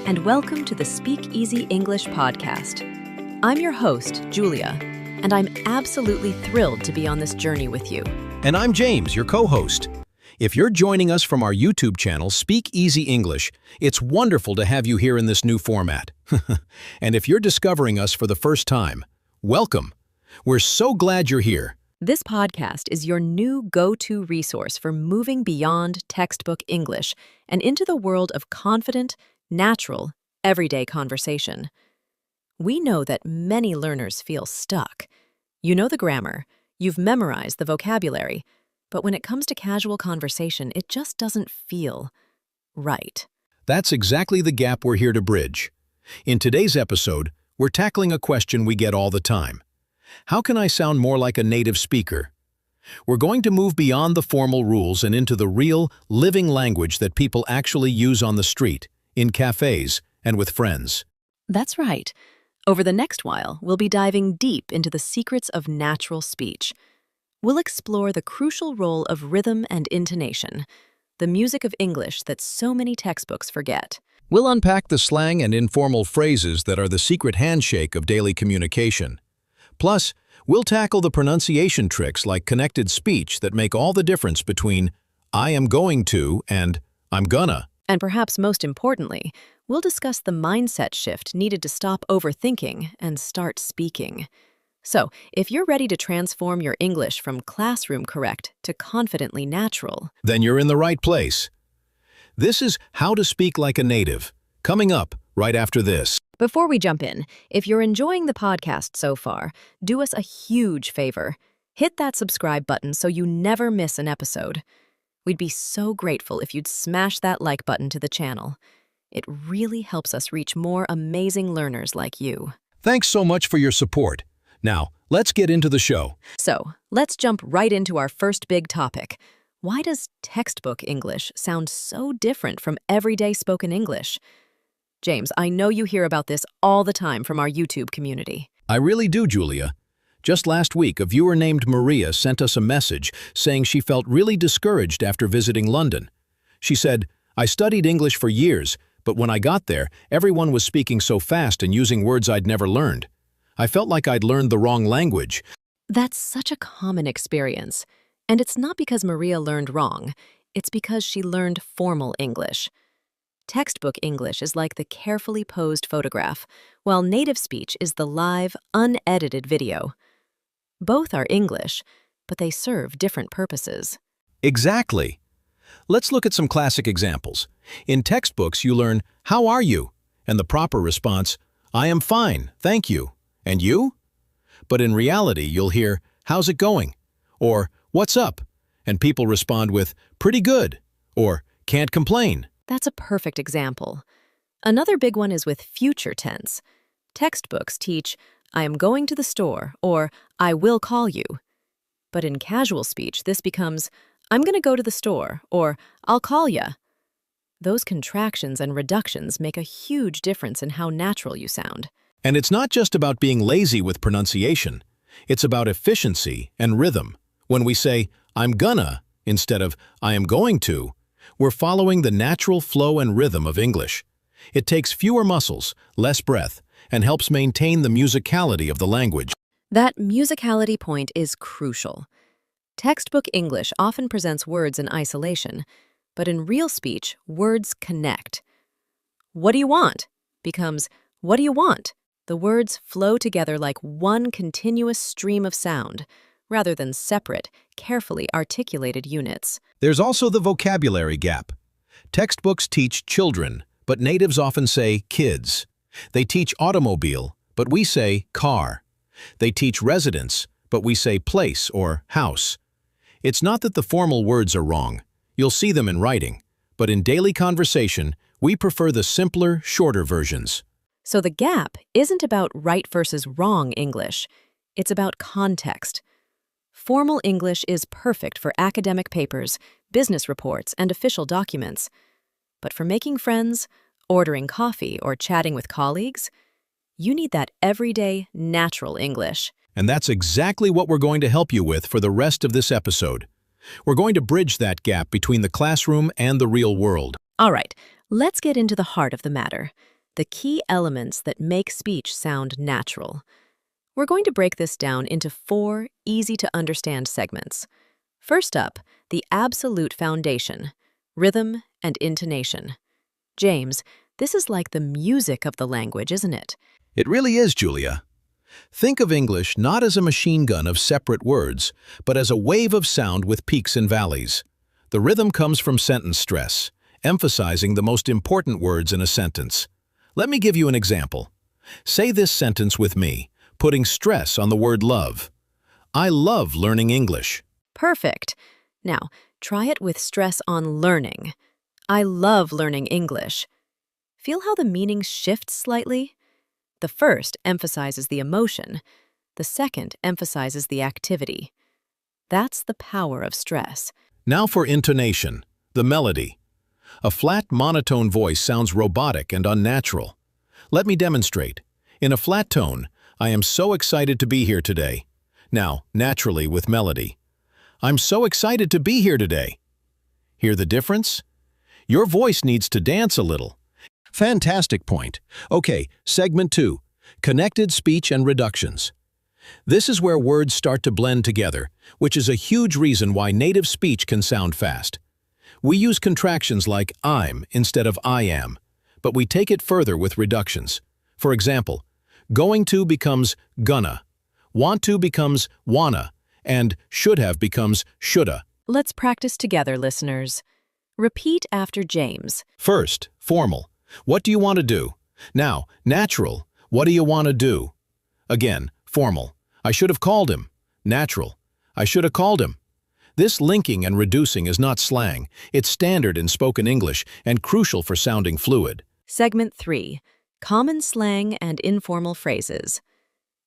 and welcome to the Speak Easy English podcast. I'm your host, Julia, and I'm absolutely thrilled to be on this journey with you. And I'm James, your co-host. If you're joining us from our YouTube channel, Speak Easy English, it's wonderful to have you here in this new format. And if you're discovering us for the first time, welcome. We're so glad you're here. This podcast is your new go-to resource for moving beyond textbook English and into the world of confident, natural, everyday conversation. We know that many learners feel stuck. You know the grammar, you've memorized the vocabulary, but when it comes to casual conversation, it just doesn't feel right. That's exactly the gap we're here to bridge. In today's episode, we're tackling a question we get all the time. How can I sound more like a native speaker? We're going to move beyond the formal rules and into the real, living language that people actually use on the street, in cafes, and with friends. That's right. Over the next while, we'll be diving deep into the secrets of natural speech. We'll explore the crucial role of rhythm and intonation, the music of English that so many textbooks forget. We'll unpack the slang and informal phrases that are the secret handshake of daily communication. Plus, we'll tackle the pronunciation tricks like connected speech that make all the difference between I am going to and I'm gonna. And perhaps most importantly, we'll discuss the mindset shift needed to stop overthinking and start speaking. So, if you're ready to transform your English from classroom correct to confidently natural, then you're in the right place. This is How to Speak Like a Native, coming up right after this. Before we jump in, if you're enjoying the podcast so far, do us a huge favor. Hit that subscribe button so you never miss an episode. We'd be so grateful if you'd smash that like button to the channel. It really helps us reach more amazing learners like you. Thanks so much for your support. Now, let's get into the show. So, let's jump right into our first big topic. Why does textbook English sound so different from everyday spoken English? James, I know you hear about this all the time from our YouTube community. I really do, Julia. Just last week, a viewer named Maria sent us a message saying she felt really discouraged after visiting London. She said, I studied English for years, but when I got there, everyone was speaking so fast and using words I'd never learned. I felt like I'd learned the wrong language. That's such a common experience. And it's not because Maria learned wrong. It's because she learned formal English. Textbook English is like the carefully posed photograph, while native speech is the live, unedited video. Both are English, but they serve different purposes. Exactly. Let's look at some classic examples. In textbooks, you learn, how are you? And the proper response, I am fine, thank you. And you? But in reality, you'll hear, how's it going? Or, what's up? And people respond with, pretty good. Or, can't complain. That's a perfect example. Another big one is with future tense. Textbooks teach, I am going to the store, or I will call you. But in casual speech, this becomes, I'm going to go to the store, or I'll call ya. Those contractions and reductions make a huge difference in how natural you sound. And it's not just about being lazy with pronunciation. It's about efficiency and rhythm. When we say, I'm gonna, instead of I am going to, we're following the natural flow and rhythm of English. It takes fewer muscles, less breath, and helps maintain the musicality of the language. That musicality point is crucial. Textbook English often presents words in isolation, but in real speech, words connect. What do you want? Becomes, what do you want? The words flow together like one continuous stream of sound, rather than separate, carefully articulated units. There's also the vocabulary gap. Textbooks teach children, but natives often say kids. They teach automobile, but we say car. They teach residence, but we say place or house. It's not that the formal words are wrong. You'll see them in writing. But in daily conversation, we prefer the simpler, shorter versions. So the gap isn't about right versus wrong English. It's about context. Formal English is perfect for academic papers, business reports, and official documents. But for making friends, ordering coffee, or chatting with colleagues, you need that everyday, natural English. And that's exactly what we're going to help you with for the rest of this episode. We're going to bridge that gap between the classroom and the real world. All right, let's get into the heart of the matter. the key elements that make speech sound natural. We're going to break this down into 4 easy-to-understand segments. First up, the absolute foundation, rhythm and intonation. James, this is like the music of the language, isn't it? It really is, Julia. Think of English not as a machine gun of separate words, but as a wave of sound with peaks and valleys. The rhythm comes from sentence stress, emphasizing the most important words in a sentence. Let me give you an example. Say this sentence with me, putting stress on the word love. I love learning English. Perfect. Now, try it with stress on learning. I love learning English. Feel how the meaning shifts slightly? The first emphasizes the emotion. The second emphasizes the activity. That's the power of stress. Now for intonation, the melody. A flat, monotone voice sounds robotic and unnatural. Let me demonstrate. In a flat tone, I am so excited to be here today. Now, naturally with melody. I'm so excited to be here today. Hear the difference? Your voice needs to dance a little. Fantastic point. Okay, segment 2, connected speech and reductions. This is where words start to blend together, which is a huge reason why native speech can sound fast. We use contractions like I'm instead of I am, but we take it further with reductions. For example, going to becomes gonna, want to becomes wanna, and should have becomes shoulda. Let's practice together, listeners. Repeat after James. First, formal. What do you want to do? Now, natural. What do you want to do? Again, formal. I should have called him. Natural. I should have called him. This linking and reducing is not slang. It's standard in spoken English and crucial for sounding fluid. Segment 3. Common slang and informal phrases.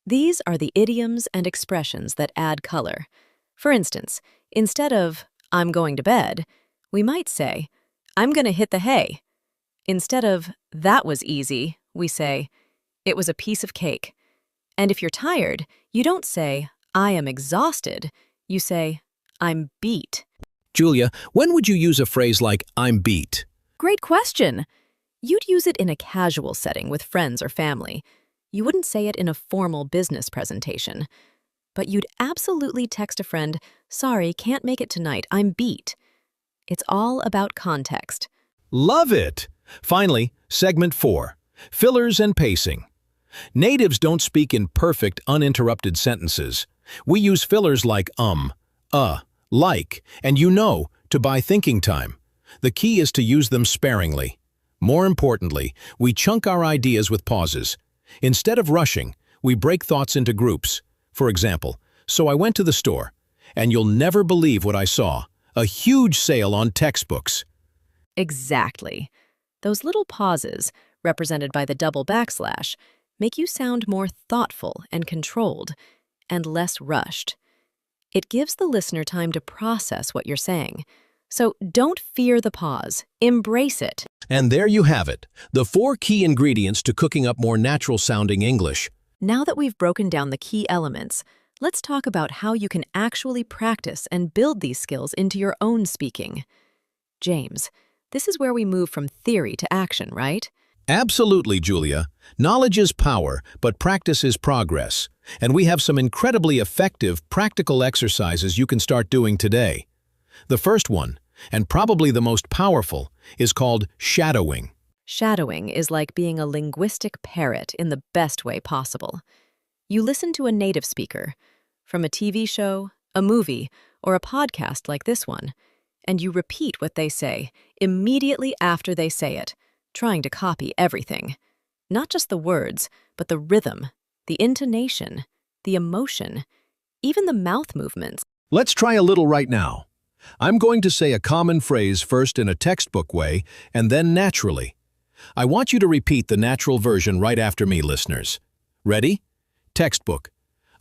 These are the idioms and expressions that add color. For instance, instead of I'm going to bed, we might say, I'm going to hit the hay. Instead of that was easy, we say, it was a piece of cake. And if you're tired, you don't say, I am exhausted. You say, I'm beat. Julia, when would you use a phrase like I'm beat? Great question. You'd use it in a casual setting with friends or family. You wouldn't say it in a formal business presentation. But you'd absolutely text a friend, sorry, can't make it tonight, I'm beat. It's all about context. Love it! Finally, segment 4, fillers and pacing. Natives don't speak in perfect, uninterrupted sentences. We use fillers like like, and to buy thinking time. The key is to use them sparingly. More importantly, we chunk our ideas with pauses. Instead of rushing, we break thoughts into groups. For example, so I went to the store, and you'll never believe what I saw. A huge sale on textbooks. Exactly. Those little pauses, represented by the double backslash, make you sound more thoughtful and controlled, and less rushed. It gives the listener time to process what you're saying. So don't fear the pause, embrace it. And there you have it, the 4 key ingredients to cooking up more natural-sounding English. Now that we've broken down the key elements, let's talk about how you can actually practice and build these skills into your own speaking. James, this is where we move from theory to action, right? Absolutely, Julia. Knowledge is power, but practice is progress. And we have some incredibly effective, practical exercises you can start doing today. The first one, and probably the most powerful, is called shadowing. Shadowing is like being a linguistic parrot in the best way possible. You listen to a native speaker, from a TV show, a movie, or a podcast like this one, and you repeat what they say immediately after they say it, trying to copy everything. Not just the words, but the rhythm, the intonation, the emotion, even the mouth movements. Let's try a little right now. I'm going to say a common phrase first in a textbook way and then naturally. I want you to repeat the natural version right after me, listeners. Ready? Textbook.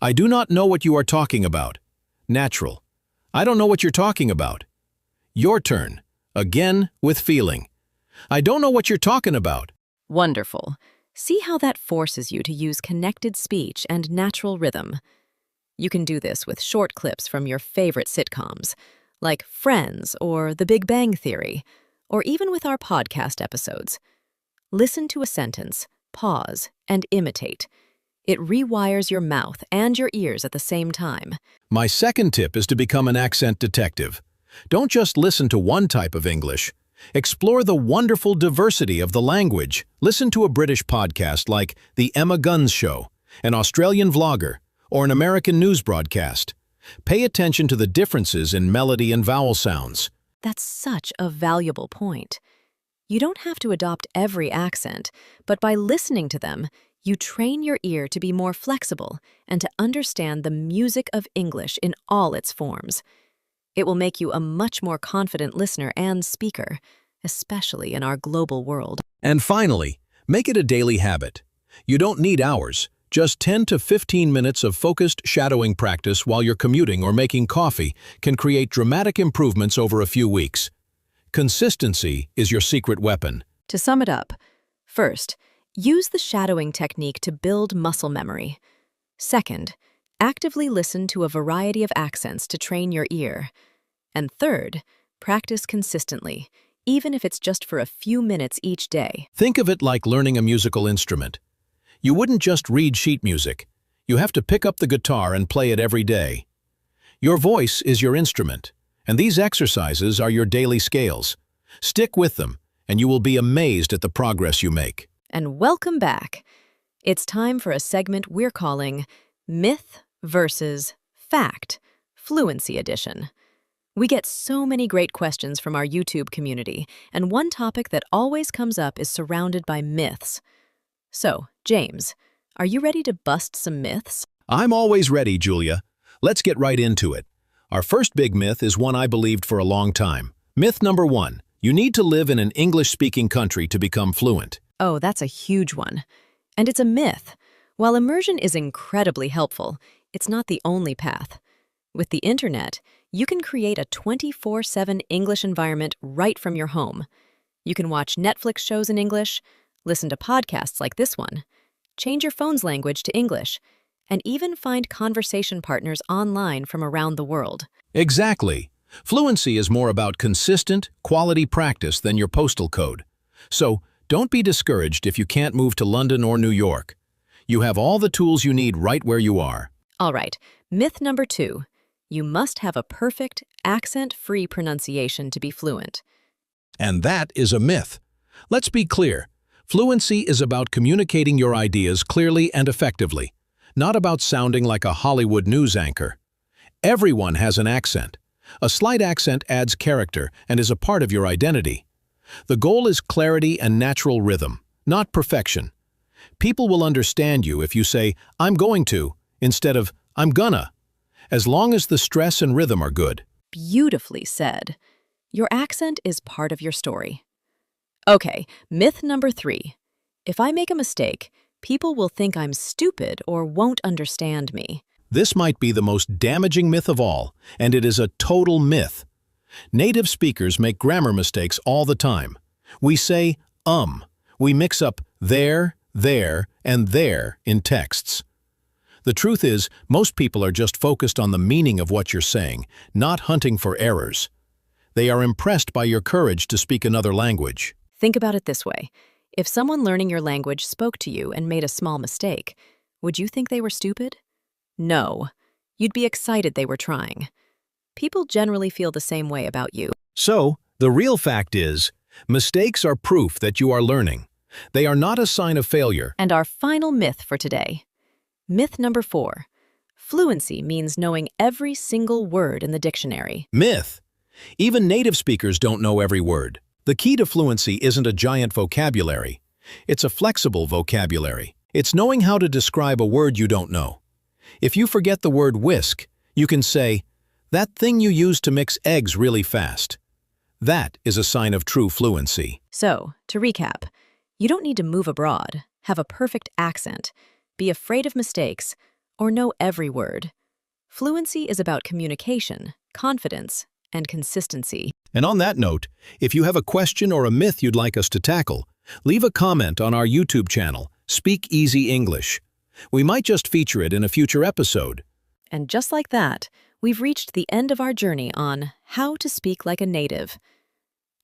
I do not know what you are talking about. Natural. I don't know what you're talking about. Your turn. Again with feeling. I don't know what you're talking about. Wonderful. See how that forces you to use connected speech and natural rhythm. You can do this with short clips from your favorite sitcoms, like Friends or The Big Bang Theory, or even with our podcast episodes. Listen to a sentence, pause, and imitate. It rewires your mouth and your ears at the same time. My second tip is to become an accent detective. Don't just listen to one type of English. Explore the wonderful diversity of the language. Listen to a British podcast like The Emma Guns Show, an Australian vlogger, or an American news broadcast. Pay attention to the differences in melody and vowel sounds. That's such a valuable point. You don't have to adopt every accent, but by listening to them, you train your ear to be more flexible and to understand the music of English in all its forms. It will make you a much more confident listener and speaker, especially in our global world. And finally, make it a daily habit. You don't need hours. Just 10 to 15 minutes of focused shadowing practice while you're commuting or making coffee can create dramatic improvements over a few weeks. Consistency is your secret weapon. To sum it up, first, use the shadowing technique to build muscle memory. Second, actively listen to a variety of accents to train your ear. And third, practice consistently, even if it's just for a few minutes each day. Think of it like learning a musical instrument. You wouldn't just read sheet music. You have to pick up the guitar and play it every day. Your voice is your instrument, and these exercises are your daily scales. Stick with them, and you will be amazed at the progress you make. And welcome back. It's time for a segment we're calling Myth versus Fact, Fluency Edition. We get so many great questions from our YouTube community, and one topic that always comes up is surrounded by myths. So, James, are you ready to bust some myths? I'm always ready, Julia. Let's get right into it. Our first big myth is one I believed for a long time. Myth number 1. You need to live in an English-speaking country to become fluent. Oh, that's a huge one. And it's a myth. While immersion is incredibly helpful, it's not the only path. With the internet, you can create a 24/7 English environment right from your home. You can watch Netflix shows in English, listen to podcasts like this one, change your phone's language to English, and even find conversation partners online from around the world. Exactly. Fluency is more about consistent, quality practice than your postal code. So, don't be discouraged if you can't move to London or New York. You have all the tools you need right where you are. All right, myth number 2. You must have a perfect, accent-free pronunciation to be fluent. And that is a myth. Let's be clear. Fluency is about communicating your ideas clearly and effectively, not about sounding like a Hollywood news anchor. Everyone has an accent. A slight accent adds character and is a part of your identity. The goal is clarity and natural rhythm, not perfection. People will understand you if you say, "I'm going to," instead of, "I'm gonna," as long as the stress and rhythm are good. Beautifully said. Your accent is part of your story. Okay, myth number 3. If I make a mistake, people will think I'm stupid or won't understand me. This might be the most damaging myth of all, and it is a total myth. Native speakers make grammar mistakes all the time. We say, We mix up there, and there in texts. The truth is, most people are just focused on the meaning of what you're saying, not hunting for errors. They are impressed by your courage to speak another language. Think about it this way. If someone learning your language spoke to you and made a small mistake, would you think they were stupid? No. You'd be excited they were trying. People generally feel the same way about you. So, the real fact is, mistakes are proof that you are learning. They are not a sign of failure. And our final myth for today. Myth number 4. Fluency means knowing every single word in the dictionary. Myth. Even native speakers don't know every word. The key to fluency isn't a giant vocabulary. It's a flexible vocabulary. It's knowing how to describe a word you don't know. If you forget the word whisk, you can say, "That thing you use to mix eggs really fast." That is a sign of true fluency. So, to recap, you don't need to move abroad, have a perfect accent, be afraid of mistakes, or know every word. Fluency is about communication, confidence, and consistency. And on that note, if you have a question or a myth you'd like us to tackle, leave a comment on our YouTube channel, Speak Easy English. We might just feature it in a future episode. And just like that, we've reached the end of our journey on how to speak like a native.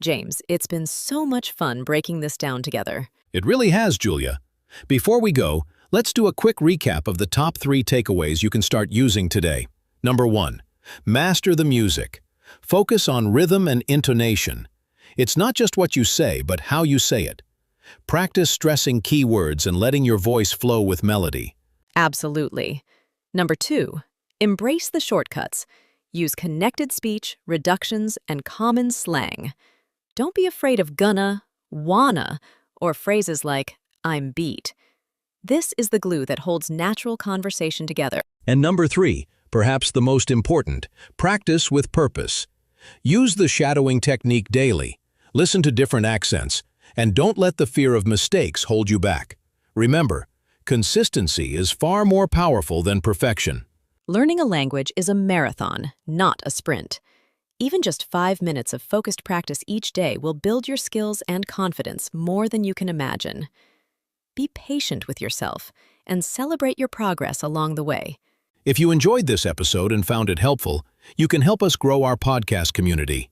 James, it's been so much fun breaking this down together. It really has, Julia. Before we go, let's do a quick recap of the top 3 takeaways you can start using today. Number 1. Master the music. Focus on rhythm and intonation. It's not just what you say, but how you say it. Practice stressing key words and letting your voice flow with melody. Absolutely. Number 2. Embrace the shortcuts. Use connected speech, reductions, and common slang. Don't be afraid of gonna, wanna, or phrases like, I'm beat. This is the glue that holds natural conversation together. And number 3, perhaps the most important, practice with purpose. Use the shadowing technique daily. Listen to different accents, and don't let the fear of mistakes hold you back. Remember, consistency is far more powerful than perfection. Learning a language is a marathon, not a sprint. Even just 5 minutes of focused practice each day will build your skills and confidence more than you can imagine. Be patient with yourself and celebrate your progress along the way. If you enjoyed this episode and found it helpful, you can help us grow our podcast community.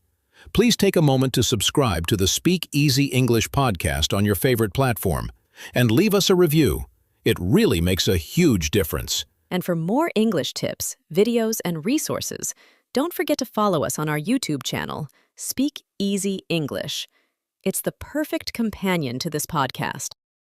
Please take a moment to subscribe to the Speak Easy English podcast on your favorite platform and leave us a review. It really makes a huge difference. And for more English tips, videos, and resources, don't forget to follow us on our YouTube channel, Speak Easy English. It's the perfect companion to this podcast.